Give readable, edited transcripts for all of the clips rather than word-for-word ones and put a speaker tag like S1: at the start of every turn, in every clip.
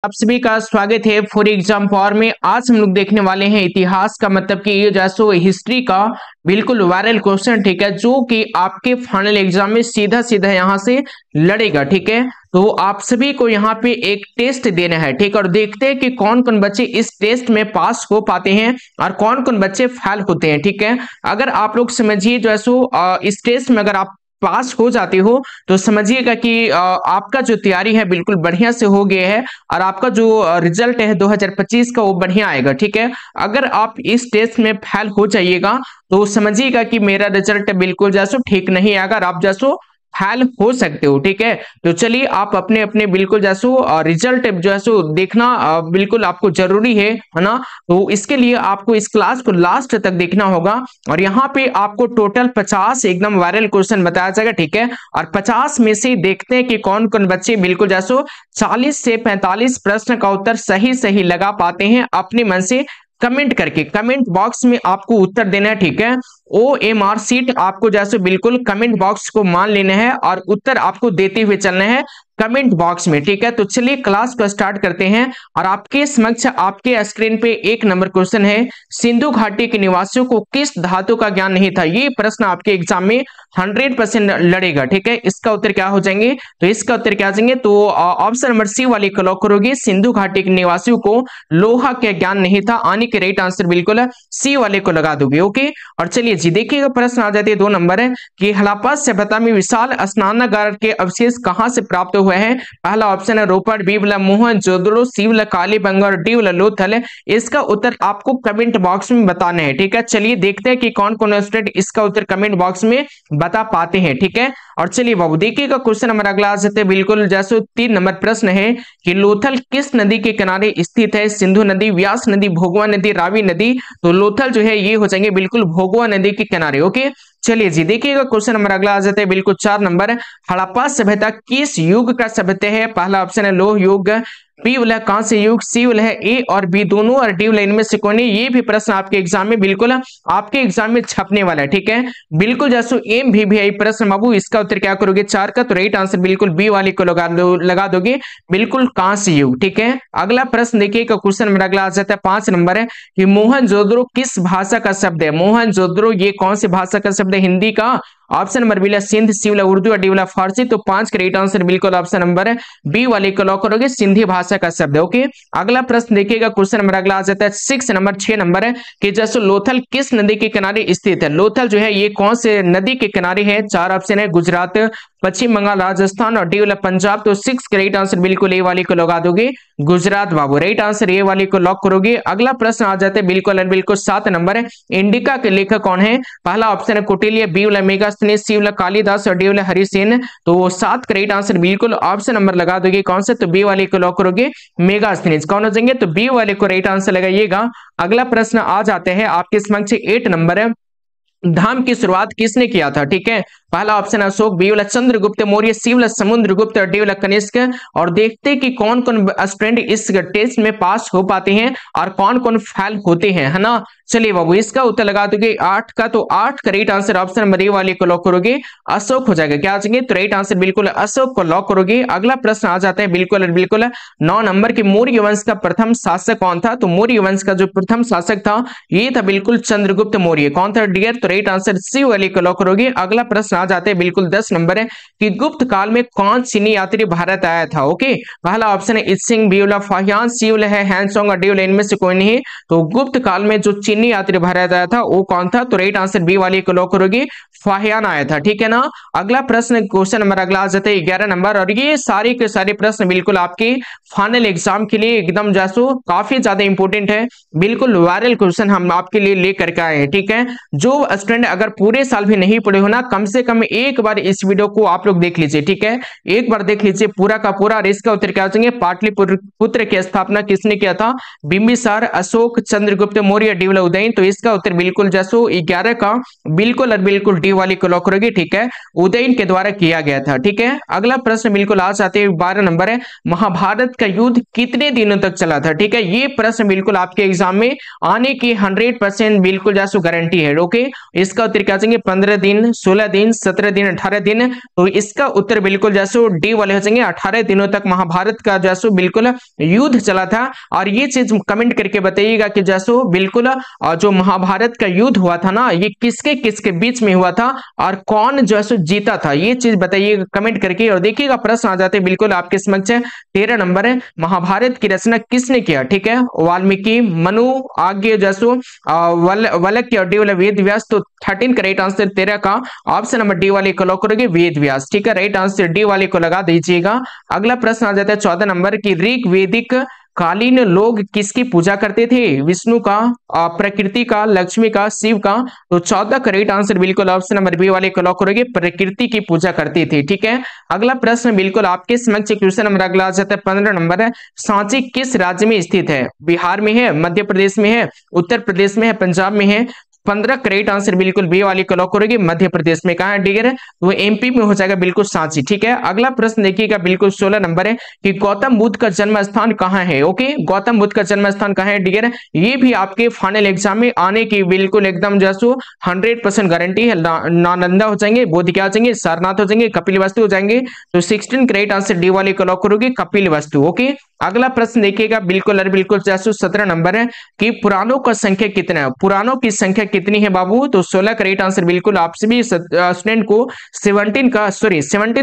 S1: आप सभी का स्वागत है फॉर एग्जाम पावर में। आज हम लोग देखने वाले हैं इतिहास का मतलब कि ये जैसो हिस्ट्री का बिल्कुल वायरल क्वेश्चन, ठीक है, जो कि आपके फाइनल एग्जाम में सीधा सीधा यहाँ से लड़ेगा। ठीक है, तो आप सभी को यहाँ पे एक टेस्ट देना है, ठीक है, और देखते हैं कि कौन कौन बच्चे इस टेस्ट में पास हो पाते हैं और कौन कौन बच्चे फेल होते हैं। ठीक है, अगर आप लोग समझिए जो है सो इस टेस्ट में अगर आप पास हो जाते हो तो समझिएगा कि आपका जो तैयारी है बिल्कुल बढ़िया से हो गया है और आपका जो रिजल्ट है 2025 का वो बढ़िया आएगा। ठीक है, अगर आप इस टेस्ट में फेल हो जाइएगा तो समझिएगा कि मेरा रिजल्ट बिल्कुल जैसो ठीक नहीं आएगा और आप जैसो फेल हो सकते हो। ठीक है, तो चलिए आप अपने अपने बिल्कुल जैसो रिजल्ट जो है सो देखना बिल्कुल आपको जरूरी है ना। तो इसके लिए आपको इस क्लास को लास्ट तक देखना होगा और यहाँ पे आपको टोटल 50 एकदम वायरल क्वेश्चन बताया जाएगा। ठीक है, और 50 में से देखते हैं कि कौन कौन बच्चे बिल्कुल जैसो 40 से 45 प्रश्न का उत्तर सही सही लगा पाते हैं अपने मन से। कमेंट करके कमेंट बॉक्स में आपको उत्तर देना है। ठीक है, OMR सीट आपको जैसे बिल्कुल कमेंट बॉक्स को मान लेना है और उत्तर आपको देते हुए चलना है कमेंट बॉक्स में। ठीक है, तो चलिए क्लास को स्टार्ट करते हैं और आपके समक्ष आपके स्क्रीन पे एक नंबर क्वेश्चन है, सिंधु घाटी के निवासियों को किस धातु का ज्ञान नहीं था। ये प्रश्न आपके एग्जाम में 100% लड़ेगा। ठीक है, इसका उत्तर क्या हो जाएंगे, तो इसका उत्तर क्या आ जाएंगे, तो ऑप्शन नंबर सी वाले को लॉक करोगे, सिंधु घाटी के निवासियों को लोहा का ज्ञान नहीं था। आने के राइट आंसर बिल्कुल सी वाले को लगा दोगे। ओके, और चलिए जी देखिएगा प्रश्न आ जाते हैं 2 नंबर है कि हड़प्पा सभ्यता में विशाल स्नानागार के अवशेष कहां से प्राप्त हुए हैं। पहला ऑप्शन है रोपड़, बी वाला मोहनजोदड़ो, सी वाला कालीबंगा और डी वाला लोथल। इसका उत्तर आपको कमेंट बॉक्स में बताना है। ठीक है, चलिए देखते हैं कि कौन कौन स्टूडेंट इसका उत्तर कमेंट बॉक्स में बता पाते हैं। ठीक है, और चलिए बाबू देखिएगा क्वेश्चन हमारा अगला आ जाते हैं बिल्कुल जैसे 3 नंबर प्रश्न है कि लोथल किस नदी के किनारे स्थित है। सिंधु नदी, व्यास नदी, भोगवा नदी, रावी नदी। तो लोथल जो है ये हो जाएंगे बिल्कुल भोगवा नदी के किनारे। ओके, चलिए जी देखिएगा क्वेश्चन नंबर अगला आ जाता है बिल्कुल 4 नंबर, हड़प्पा सभ्यता किस युग का सभ्यता है। पहला ऑप्शन है लोह युग, बी वाला कांस्य युग, सी वाला है ए और बी दोनों और डी वाला इनमें से कोई नहीं। ये भी प्रश्न आपके एग्जाम में बिल्कुल आपके एग्जाम में छपने वाला है। ठीक है, बिल्कुल जैसो एम भी है प्रश्न बाबू, इसका उत्तर क्या करोगे 4 का, तो राइट आंसर बिल्कुल बी वाले को लगा दोगे बिल्कुल कांस्य युग। ठीक है, अगला प्रश्न देखिएगा क्वेश्चन मेरा अगला आ जाता है 5 नंबर है कि मोहनजोदड़ो किस भाषा का शब्द है। मोहनजोदड़ो ये कौन सी भाषा का शब्द है, हिंदी का। ऑप्शन नंबर बी सिंध, सी वाला उर्दू और डी वाला फारसी। तो 5 का राइट आंसर बिल्कुल ऑप्शन नंबर है बी वाले को लॉक करोगे, सिंधी भाषा का शब्द है। ओके, अगला प्रश्न देखिएगा क्वेश्चन नंबर अगला आ जाता है 6 नंबर 6 नंबर है कि जैसे लोथल किस नदी के किनारे स्थित है। लोथल जो है ये कौन से नदी के किनारे है। 4 ऑप्शन है गुजरात, पश्चिम बंगाल, राजस्थान और डी वाला पंजाब। तो 6 का राइट आंसर बिल्कुल ए वाले को लगा दोगे गुजरात बाबू, राइट आंसर ए वाले को लॉक करोगे। अगला प्रश्न आ जाता है बिल्कुल 7 नंबर है, इंडिका के लेखक कौन है। पहला ऑप्शन है कौटिल्य, बी वाला मेगास्थनीज, सी वाला कालिदास और डी वाला हरिसेन। तो 7 का राइट आंसर बिल्कुल ऑप्शन नंबर लगा दोगे कौन सा, तो बी वाले को लॉक करोगे मेगास्थनीज। कौन हो जाएंगे, तो बी वाले को राइट आंसर लगाइएगा। अगला प्रश्न आ जाते हैं आपके समक्ष 8 नंबर है, धाम की शुरुआत किसने किया था। ठीक है, पहला ऑप्शन अशोक, बी वाला चंद्रगुप्त मौर्य, सी वाला समुद्रगुप्त और डी वाला कनिष्क। और देखते कि कौन कौन स्टूडेंट इस टेस्ट में पास हो पाते हैं और कौन कौन फेल होते हैं, है ना। चलिए बाबू इसका उत्तर लगा दोगे 8 का, तो 8 का right answer option number A वाले को लॉक करोगे अशोक हो जाएगा। क्या आ जाएंगे, तो राइट आंसर बिल्कुल अशोक को लॉक करोगे। अगला प्रश्न आ जाता है बिल्कुल 9 नंबर की मौर्य वंश का प्रथम शासक कौन था। तो मौर्य वंश का जो प्रथम शासक था ये था बिल्कुल चंद्रगुप्त मौर्य। कौन था डियर, तो राइट आंसर सी वाले को लॉक करोगे। अगला प्रश्न आ जाते हैं बिल्कुल 10 नंबर है कि गुप्त काल में कौन चीनी यात्री भारत आया था। ओके, पहला ऑप्शन है इत्सिंग, बी वाला फाहियान, सी वाला है हैंसोंग और डी वाला इनमें से कोई नहीं। तो गुप्त काल में जो चीनी यात्री भारत आया था वो कौन था, तो राइट आंसर बी वाले को लॉक करोगे फाहियान आया था। ठीक है ना, अगला प्रश्न क्वेश्चन नंबर अगला आ जाता है 11 नंबर और ये सारे के सारे प्रश्न बिल्कुल आपके फाइनल एग्जाम के लिए एकदम जैसो काफी ज्यादा इंपॉर्टेंट है, बिल्कुल वायरल क्वेश्चन हम आपके लिए लेकर के आए हैं। ठीक है, जो स्टूडेंट अगर पूरे साल भी नहीं पढ़े हो ना, कम से कम एक बार इस वीडियो को आप लोग देख लीजिए। ठीक है, एक बार देख लीजिए पूरा का पूरा। और इसका उत्तर क्या होंगे, पाटलिपुत्र की स्थापना किसने किया था। बिंबिसार, अशोक, चंद्रगुप्त मौर्य, डी वाला उदयन। तो इसका उत्तर बिल्कुल जैसो 11 का बिल्कुल और बिल्कुल डी वाली को लॉक करोगे। ठीक है, उदयन के द्वारा किया गया था। ठीक है, अगला प्रश्न बिल्कुल आ जाते हैं 12 नंबर है, महाभारत का युद्ध कितने दिनों तक चला था। ठीक है, ये प्रश्न बिल्कुल आपके एग्जाम में आने की 100% बिल्कुल जैसो गारंटी है। ओके, इसका उत्तर क्या चाहिए, 15 दिन, 16 दिन, 17 दिन 18 दिन, तो इसका उत्तर बिल्कुल जैसे डी वाले हो जाएंगे। 18 दिनों तक महाभारत का जैसे बिल्कुल युद्ध चला था। और ये चीज कमेंट करके बताइएगा कि जैसे बिल्कुल जो महाभारत का युद्ध हुआ था ना, ये किसके किसके बीच में हुआ था और कौन जैसे जीता था, ये चीज बताइएगा कमेंट करके। और देखिएगा प्रश्न आ जाते बिल्कुल आपके समक्ष 13 नंबर है, महाभारत की रचना किसने किया? ठीक है, वाल्मीकि, मनु, आगे जैसो वल्लक्य और डी वाला वेद व्यास। तो 13 का राइट आंसर 13 का ऑप्शन नंबर डी वाले को लॉक करोगे, वेद व्यास। ठीक है, राइट आंसर डी वाले को लगा दीजिएगा। अगला प्रश्न आ जाता है 14 नंबर की, ऋग वैदिक कालीन लोग किसकी पूजा करते थे? विष्णु का, प्रकृति का, लक्ष्मी का, शिव का। तो 14 का राइट आंसर बिल्कुल ऑप्शन नंबर बी वाले को लॉक करोगे, प्रकृति की पूजा करती थी। ठीक है, अगला प्रश्न बिल्कुल आपके समक्ष क्वेश्चन नंबर अगला आ जाता है 15 नंबर है, सांची किस राज्य में स्थित है? बिहार में है, मध्य प्रदेश में है, उत्तर प्रदेश में है, पंजाब में है। 15 का राइट आंसर बिल्कुल बी वाली को लॉक करोगे, मध्य प्रदेश में। कहा है डिगर? वो एमपी में हो जाएगा बिल्कुल सांची। ठीक है, अगला प्रश्न देखिएगा बिल्कुल 16 नंबर है कि गौतम बुद्ध का जन्म स्थान कहाँ है? ओके, गौतम बुद्ध का जन्म स्थान कहाँ है डिगर? ये भी आपके फाइनल एग्जाम में आने की बिल्कुल एकदम जैसो 100% गारंटी है। नालंदा हो जाएंगे, बोध क्या हो जाएंगे, सारनाथ हो जाएंगे, कपिल वस्तु हो जाएंगे। तो 16 का राइट आंसर डी वाले को लॉक करोगे, कपिल वस्तु। ओके, अगला प्रश्न देखिएगा बिल्कुल बिल्कुल जैसो 17 नंबर है कि पुराणों का संख्या कितना है? पुराणों की संख्या कितनी है बाबू? तो 16 का राइट आंसर बिल्कुल आप सभी स्टूडेंट को 17 का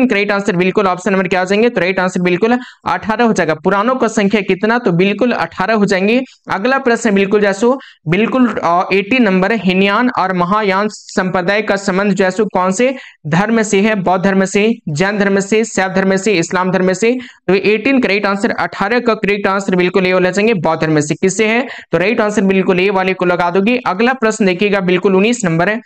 S1: राइट आंसर बिल्कुल ऑप्शन नंबर क्या हो जाएंगे? तो राइट आंसर बिल्कुल 18 हो जाएगा। पुराणों का संख्या कितना? तो बिल्कुल 18 हो जाएंगे। अगला प्रश्न बिल्कुल जैसो बिल्कुल 18 नंबर है, हीनयान और महायान संप्रदाय का संबंध जैसो कौन से धर्म से है? बौद्ध धर्म से, जैन धर्म से, शैव धर्म से, इस्लाम धर्म से। तो 18 का राइट आंसर 18 का करेक्ट आंसर बिल्कुल ए वाला जाएंगे, बौद्ध धर्म से। किससे है? तो राइट आंसर बिल्कुल ए वाले को लगा दोगे। अगला प्रश्न देखिएगा बिल्कुल 19 नंबर है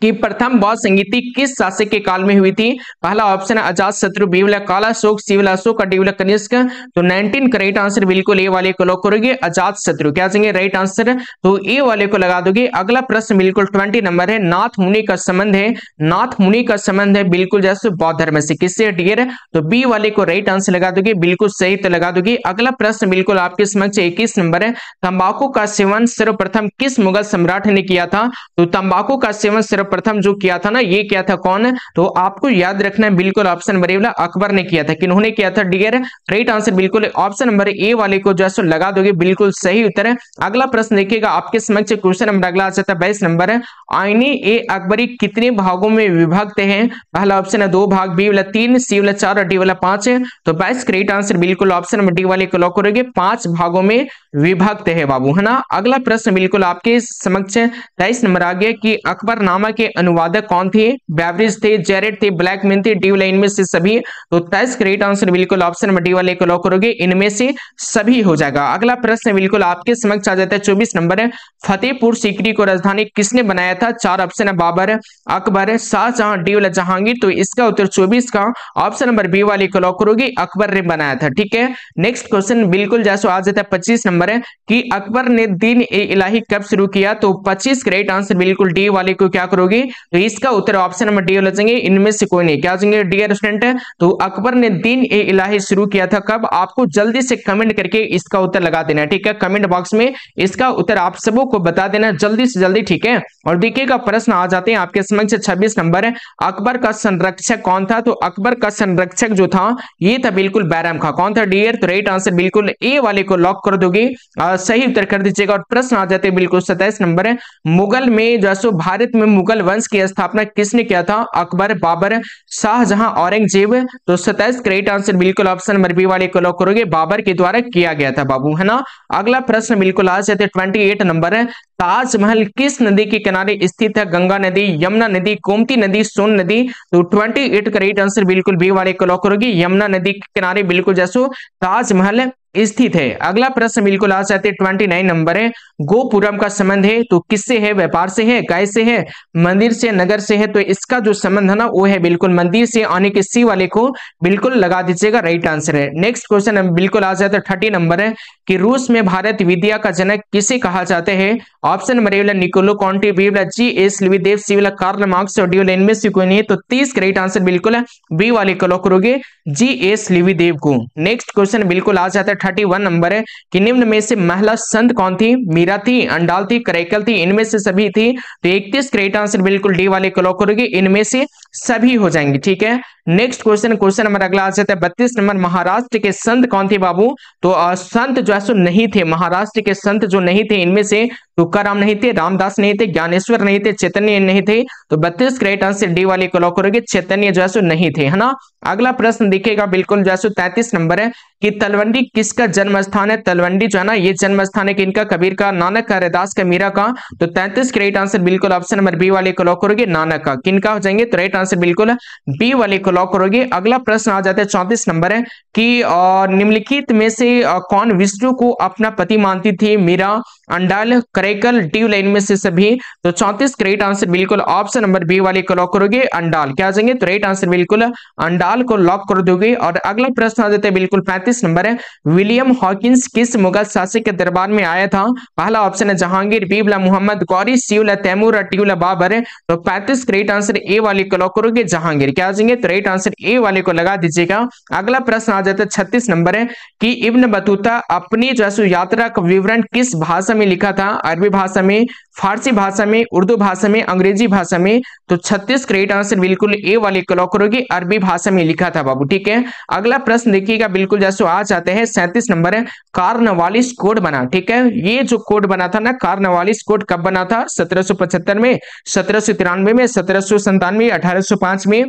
S1: कि प्रथम बौद्ध संगीति किस शासक के काल में हुई थी? पहला ऑप्शन है अजात शत्रु, बी वाला काला अशोक, सी वाला अशोक, डी वाला कनिष्क। तो 19 का राइट आंसर बिल्कुल ए वाले को लॉक करोगे, अजात शत्रु। क्या चाहिए? राइट आंसर, तो ए वाले को लगा दोगे। अगला प्रश्न बिल्कुल 20 नंबर है, नाथ मुनि का संबंध है, नाथ मुनि का संबंध है बिल्कुल जैसे बौद्ध धर्म से। किससे डियर? तो बी वाले को राइट आंसर लगा दोगे, बिल्कुल सही तो लगा दोगे। अगला प्रश्न बिल्कुल आपके समक्ष 21 नंबर है, तंबाकू का सेवन सर्वप्रथम किस मुगल सम्राट ने किया था? तो तंबाकू का सेवन सर्वप्रथम जो किया था ना, ये किया था कौन? तो आपको याद रखना है बिल्कुल ऑप्शन नंबर ए वाला अकबर ने किया था। किन्होंने किया था डियर? राइट आंसर बिल्कुल ऑप्शन नंबर ए वाले को जो है लगा दोगे, बिल्कुल सही उत्तर है। अगला प्रश्न देखिएगा आपके समक्ष क्वेश्चन नंबर अगला आ जाता है 22 नंबर है, आईने ए अकबरी कितने भागों में विभक्त है? पहला ऑप्शन है 2 भाग, बी वाला 3, सी वाला 4 और डी वाला 5 है। तो 22 का राइट आंसर बिल्कुल ऑप्शन नंबर डी वाले को लॉक करोगे, 5 भागों में विभक्त है बाबू, है ना। अगला प्रश्न बिल्कुल आपके समक्ष 23 नंबर आ गया कि अकबरनामा के अनुवादक कौन थे? बेवरेज थे, जेरेट थे, ब्लैकमैन थे, डी वाला इनमें से सभी। तो 23 का राइट आंसर बिल्कुल ऑप्शन नंबर डी वाले को लॉक करोगे, इनमें से सभी हो जाएगा। अगला प्रश्न बिल्कुल आपके समक्ष आ जाता है 24 नंबर है, फतेहपुर सीकरी को राजधानी किसने बनाया था? 4 ऑप्शन है, बाबर, अकबर, शाहजहां, डी वाला जहांगीर। तो इसका उत्तर 24 का ऑप्शन नंबर बी वाले को लॉक करोगे, अकबर ने बनाया था। ठीक है, नेक्स्ट क्वेश्चन बिल्कुल जैसे आ जाता है 25 नंबर है कि अकबर ने दीन ए इलाही कब शुरू किया? तो 25 का राइट आंसर बिल्कुल डी वाले को क्या करोगे? तो इसका उत्तर ऑप्शन नंबर डी वाला जाएंगे, इनमें से कोई नहीं। क्या जाएंगे डियर स्टूडेंट? तो अकबर ने दीन ए इलाही शुरू किया था कब? आपको जल्दी से कमेंट करके इसका उत्तर लगा देना है। ठीक है, कमेंट बॉक्स में इसका उत्तर आप सबों को बता देना जल्दी से जल्दी। ठीक है, और देखिएगा प्रश्न आ जाते हैं आपके समक्ष 26 नंबर है, अकबर का संरक्षक कौन था? तो अकबर का संरक्षक जो था ये था बिल्कुल बैरम खां। कौन था डियर? तो राइट आंसर बिल्कुल ए वाले को लॉक कर दोगे, सही उत्तर कर दीजिएगा। और प्रश्न आ जाते हैं बिल्कुल 27 नंबर है, मुगल में जैसो भारत में मुगल वंश की स्थापना किसने किया था? अकबर, बाबर, शाहजहां, औरंगजेब। तो 27 का राइट आंसर बिल्कुल ऑप्शन नंबर बी वाले को लॉक करोगे, बाबर के द्वारा किया गया था बाबू, है ना। अगला प्रश्न बिल्कुल आ जाते हैं 28 नंबर है, ताजमहल किस नदी के किनारे स्थित है? गंगा नदी, यमुना नदी, गोमती नदी, सोन नदी। तो 28 का राइट आंसर बिल्कुल बी वाले को लॉक करोगे, यमुना नदी के किनारे बिल्कुल जैसो ताजमहल स्थित है। अगला प्रश्न बिल्कुल आ जाते 29 नंबर है, गोपुरम का संबंध है तो किससे है? व्यापार से है, गाय से है, मंदिर से, नगर से है। तो इसका जो संबंध है ना वो है बिल्कुल मंदिर से, आने के सी वाले को बिल्कुल लगा दीजिएगा, राइट आंसर है। नेक्स्ट क्वेश्चन बिल्कुल आ जाता है 30 नंबर है कि रूस में भारत विद्या का जनक किसे कहा जाता है? ऑप्शन नंबर ए वाला निकोलो कॉन्टी, बी वाला जी.एस. लिविदेव, सी वाला कार्ल मार्क्स और डी वाला इनमें से कोई नहीं है। तो 30 का राइट आंसर बिल्कुल बी वाले को लॉक करोगे, जी.एस. लिविदेव को। नेक्स्ट क्वेश्चन बिल्कुल आ जाता है 31 नंबर है कि निम्न में से महिला संत कौन थी? मीरा थी, अंडाल थी, करैकल थी, इनमें से सभी थी। तो 31 करेक्ट आंसर बिल्कुल डी वाले को लॉक करोगे, इनमें से सभी हो जाएंगे। ठीक है, नेक्स्ट क्वेश्चन नंबर अगला आ जाता है 32 नंबर। महाराष्ट्र के संत कौन थे बाबू? तो संत जो है सो नहीं थे, महाराष्ट्र के संत जो नहीं थे इनमें से तुकाराम नहीं थे, रामदास नहीं थे, ज्ञानेश्वर नहीं थे, चैतन्य नहीं थे। तो 32 करेक्ट आंसर डी वाले को लॉक करोगे, चैतन्य जो है सो नहीं थे, है ना। अगला प्रश्न दिखेगा बिल्कुल जो है सो 33 नंबर है कि तलवंडी किसका जन्म स्थान है? तलवंडी जो है ना ये जन्म स्थान है किनका? कबीर का, नानक का, रैदास का, मीरा का। तो 33 करेक्ट आंसर बिल्कुल ऑप्शन नंबर बी वाले को लॉक करोगे, नानक का। किनका हो जाएंगे? तो राइट आंसर बिल्कुल बी वाले को लॉक करोगे। अगला प्रश्न आ जाता है 34 नंबर है कि निम्नलिखित में से कौन विष्णु को अपना पति मानती थी? मीरा, अंडाल, करैकल, ट्यूबलाइन में से सभी। तो 34 करेक्ट आंसर बिल्कुल ऑप्शन नंबर बी वाले को लॉक करोगे, अंडाल। क्या आ जाएंगे? तो राइट आंसर बिल्कुल अंडाल को लॉक कर दोगे। और अगला प्रश्न आ जाता है बिल्कुल 35 नंबर है, विलियम हॉकिंस किस मुगल शासक के दरबार में आया था? पहला ऑप्शन है जहांगीर, बीबला मुहम्मद गौरी, सीउला तैमूर, अट्यूला बाबर है। तो 35 करेक्ट आंसर ए वाले को लॉक करोगे, जहांगीर। क्या आ जाएंगे? तो राइट आंसर ए वाले को लगा दीजिएगा। अगला प्रश्न आ जाता है 36 नंबर है कि इब्न बतूता अपनी जो है यात्रा का विवरण किस भाषा में लिखा था? अरबी भाषा में, फारसी भाषा में, उर्दू भाषा में, अंग्रेजी भाषा में। तो 36 करेक्ट आंसर बिल्कुल ए वाले को लॉक करोगे, अरबी भाषा में लिखा था बाबू। ठीक है, अगला प्रश्न देखिएगा बिल्कुल जैसे आ जाते हैं 37 नंबर है, कार्नवालिस कोड बना। ठीक है, ये जो कोड बना था ना कार्नवालिस कोड कब बना था? 1775 में, 1793 में, 1797, 1805 में।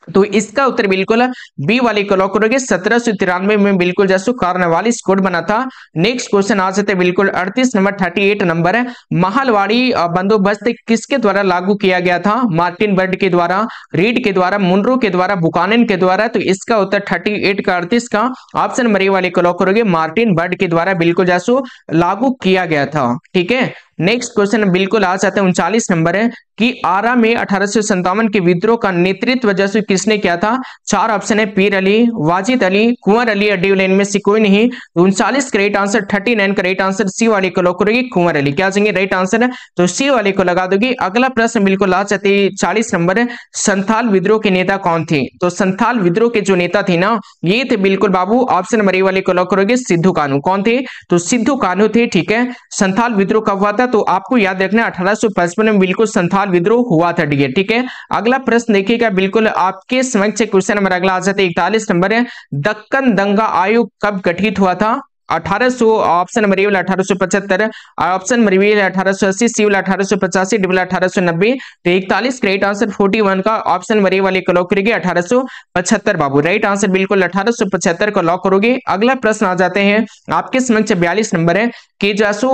S1: तो इसका उत्तर बिल्कुल बी वाले को लॉक करोगे, 1793 में बिल्कुल जैसो कार्नवालिस कोड बना था। नेक्स्ट क्वेश्चन आ जाते हैं बिल्कुल 38 नंबर 38 नंबर है, महलवाड़ी बंदोबस्त किसके द्वारा लागू किया गया था? मार्टिन बर्ड के द्वारा, रीड के द्वारा, मुनरो के द्वारा, बुकानन के द्वारा। तो इसका उत्तर 38 का 38 का ऑप्शन मरी वाले को लॉक करोगे, मार्टिन बर्ड के द्वारा बिल्कुल जैसो लागू किया गया था। ठीक है, नेक्स्ट क्वेश्चन बिल्कुल आ जाते हैं 39 नंबर है कि आरा में 1857 के विद्रोह का नेतृत्व जैसे किसने किया था? चार ऑप्शन है, पीर अली, वाजिद अली, कुंवर अली, अड्यूल में से कोई नहीं। 39 correct answer, 39 correct answer C वाले को लॉक करोगे, कुंवर अली। क्या जाएंगे? राइट आंसर, तो सी वाले को लगा दोगे। अगला प्रश्न बिल्कुल आ जाते 40 नंबर है, संथाल विद्रोह के नेता कौन थे? तो संथाल विद्रोह के जो नेता थे ना ये थे बिल्कुल बाबू ऑप्शन नंबर ए वाले को लॉक करोगे, सिद्धू कान्हू। कौन थे? तो सिद्धू कान्हू थे। ठीक है, संथाल विद्रोह कब हुआ था? तो आपको याद रखना 1855 में बिल्कुल संथाल विद्रोह हुआ था। ठीक है, अगला प्रश्न देखिएगा बिल्कुल आपके समक्ष क्वेश्चन नंबर अगला आ जाता है 41 नंबर है, दक्कन दंगा आयोग कब गठित हुआ था? 1800 ऑप्शन नंबर ए वाला 1875, ऑप्शन नंबर बी 1880, सी वाला 1885, डी वाला 1890। तो 41 करेक्ट आंसर 41 का ऑप्शन नंबर ए वाले को लॉक करोगे 1875 बाबू। राइट आंसर बिल्कुल 1875 को लॉक करोगे। अगला प्रश्न आ जाते हैं आपके समक्ष 42 नंबर है कि जैसो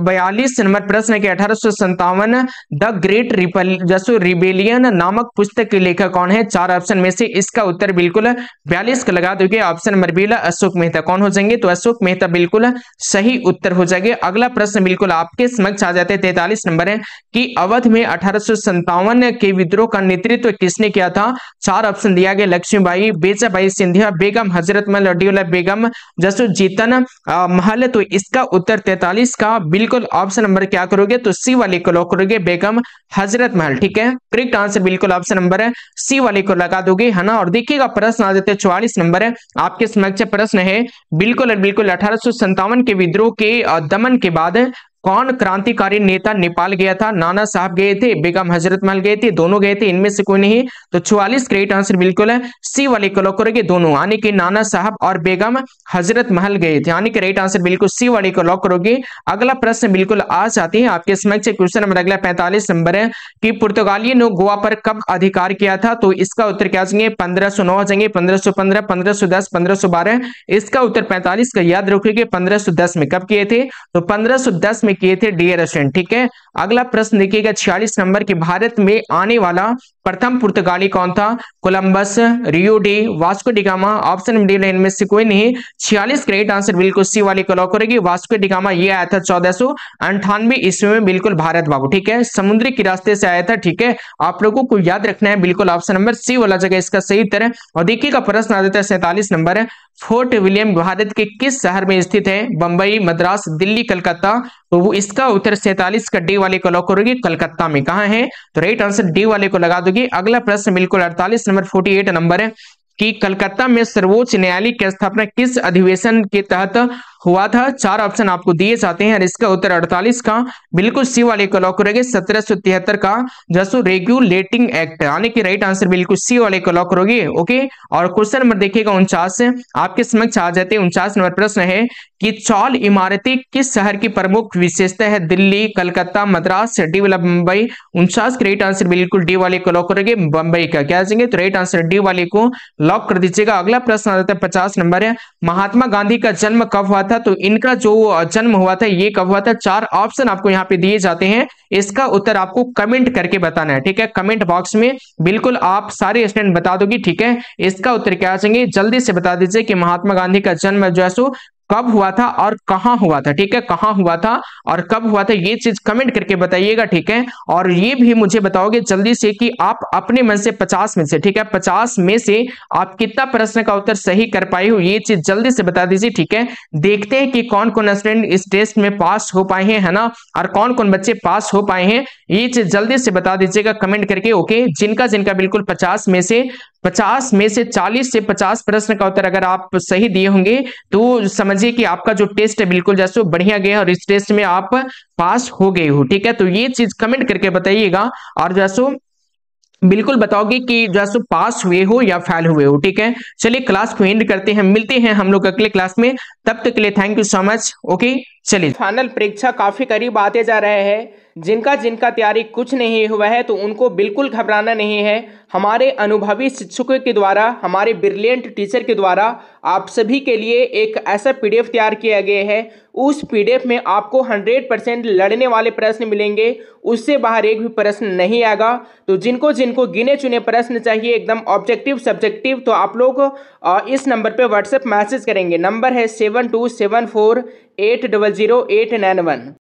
S1: 42 नंबर प्रश्न है कि 1857 द ग्रेट रिबेलियन नामक पुस्तक के लेखक कौन है? चार ऑप्शन में से इसका उत्तर बिल्कुल 42 का लगा दोगे, option number B Ashok Mehta. कौन हो जाएंगे? तो अशोक मेहता बिल्कुल सही उत्तर हो जाएगा। अगला प्रश्न बिल्कुल आपके समक्ष आ जाते हैं 43 नंबर है कि अवध में 1857 के विद्रोह का नेतृत्व किसने किया था? चार ऑप्शन दिया गया, लक्ष्मीबाई, बेजाबाई सिंधिया, बेगम हजरत महल, अड्यूला बेगम, जसो जीतन महल। तो इसका उत्तर 43 का बिल्कुल ऑप्शन नंबर क्या करोगे? तो सी वाले को लॉक करोगे, बेगम हजरत महल। ठीक है, करेक्ट आंसर बिल्कुल ऑप्शन नंबर है सी वाले को लगा दोगे, है ना। और देखिएगा प्रश्न आ जाते हैं 44 नंबर है आपके समक्ष प्रश्न है बिल्कुल 1857 के विद्रोह के दमन के बाद कौन क्रांतिकारी नेता नेपाल गया था? नाना साहब गए थे, बेगम हजरत महल गए थे, दोनों गए थे, इनमें से कोई नहीं। तो 44 करेक्ट आंसर बिल्कुल है सी वाले को लॉक करोगे, दोनों, यानी कि नाना साहब और बेगम हजरत महल गए थे, यानी कि राइट आंसर बिल्कुल सी वाले को लॉक करोगे। अगला प्रश्न बिल्कुल आ जाती है आपके समक्ष क्वेश्चन नंबर अगला 45 नंबर है कि पुर्तगालियों ने गोवा पर कब अधिकार किया था? तो इसका उत्तर क्या जाएंगे? 1509 आ जाएंगे, 1515, 1510, 1512। इसका उत्तर 45 का याद रखिए, 1510 में कब किए थे? तो 1510 में किए थे डियर स्टूडेंट। ठीक है, अगला प्रश्न देखिएगा 46 नंबर के भारत में आने वाला प्रथम पुर्तगाली कौन था? Columbus, Rio de, Vasco da Gama, option D इनमें से कोई नहीं। 46 करेक्ट आंसर बिल्कुल सी वाले को लॉक करेगी, वास्को डिगामा ये आया था 1498 ईस्वी में बिल्कुल भारत बाबू। ठीक है, समुद्री के रास्ते से आया था। ठीक है, आप लोगों को याद रखना है बिल्कुल ऑप्शन नंबर सी वाला जगह इसका सही उत्तर है। और देखिएगा प्रश्न आ जाता है 47 नंबर है, फोर्ट विलियम भारत के किस शहर में स्थित है? बंबई, मद्रास, दिल्ली, कलकत्ता। तो वो इसका उत्तर 47 का डी वाले को लॉक करोगे, कलकत्ता में। कहां है? तो राइट आंसर डी वाले को लगा दोगे। अगला प्रश्न बिल्कुल 48 नंबर 48 नंबर है कि कलकत्ता में सर्वोच्च न्यायालय की स्थापना किस अधिवेशन के तहत हुआ था? 4 ऑप्शन आपको दिए जाते हैं और इसका उत्तर 48 का बिल्कुल सी वाले को लॉक करोगे। 1773 का जसो रेगुलेटिंग एक्ट, यानी कि राइट आंसर बिल्कुल सी वाले को लॉक करोगे। ओके, और क्वेश्चन नंबर देखिएगा 49 आपके समक्ष आ जाते हैं। 49 नंबर प्रश्न है कि चौल इमारतें किस शहर की प्रमुख विशेषता है? दिल्ली, कलकत्ता, मद्रास, डी वाला मुंबई। 49 का राइट आंसर बिल्कुल डी वाले को लॉक करोगे। बंबई का क्या जाएंगे? तो राइट आंसर डी वाले को लॉक कर दीजिएगा। अगला प्रश्न आ जाता है 50 नंबर है, महात्मा गांधी का जन्म कब हुआ था? तो इनका जो जन्म हुआ था ये कब हुआ था? 4 ऑप्शन आपको यहाँ पे दिए जाते हैं, इसका उत्तर आपको कमेंट करके बताना है। ठीक है, कमेंट बॉक्स में बिल्कुल आप सारे स्टूडेंट बता दोगे। ठीक है, इसका उत्तर क्या आएंगे जल्दी से बता दीजिए कि महात्मा गांधी का जन्म जो है सो कब हुआ था और कहां हुआ था। ठीक है, कहां हुआ था और कब हुआ था ये चीज कमेंट करके बताइएगा। ठीक है, और ये भी मुझे बताओगे जल्दी से कि आप अपने मन से 50 में से, ठीक है, 50 में से आप कितना प्रश्न का उत्तर सही कर पाए हो ये चीज जल्दी से बता दीजिए। ठीक है, देखते हैं कि कौन कौन स्टूडेंट इस टेस्ट में पास हो पाए हैं, है ना, और कौन कौन बच्चे पास हो पाए हैं ये चीज जल्दी से बता दीजिएगा कमेंट करके। ओके, जिनका जिनका बिल्कुल 50 में से 40 से 50 प्रश्न का उत्तर अगर आप सही दिए होंगे तो समझिए कि आपका जो टेस्ट है बिल्कुल जैसे बढ़िया गया और इस टेस्ट में आप पास हो गए हो। ठीक है, तो ये चीज कमेंट करके बताइएगा और जैसो बिल्कुल बताओगे कि जैसे पास हुए हो या फेल हुए हो। ठीक है, चलिए क्लास को एंड करते हैं, मिलते हैं हम लोग अगले क्लास में, तब तक के लिए thank you so much. Okay, चलिए फाइनल परीक्षा काफी करीब आते जा रहे हैं, जिनका जिनका तैयारी कुछ नहीं हुआ है तो उनको बिल्कुल घबराना नहीं है। हमारे अनुभवी शिक्षकों के द्वारा, हमारे ब्रिलियंट टीचर के द्वारा आप सभी के लिए एक ऐसा पीडीएफ तैयार किया गया है। उस पीडीएफ में आपको 100% लड़ने वाले प्रश्न मिलेंगे, उससे बाहर एक भी प्रश्न नहीं आएगा। तो जिनको जिनको गिने चुने प्रश्न चाहिए एकदम ऑब्जेक्टिव सब्जेक्टिव, तो आप लोग इस नंबर पे व्हाट्सएप मैसेज करेंगे। नंबर है 7274800891।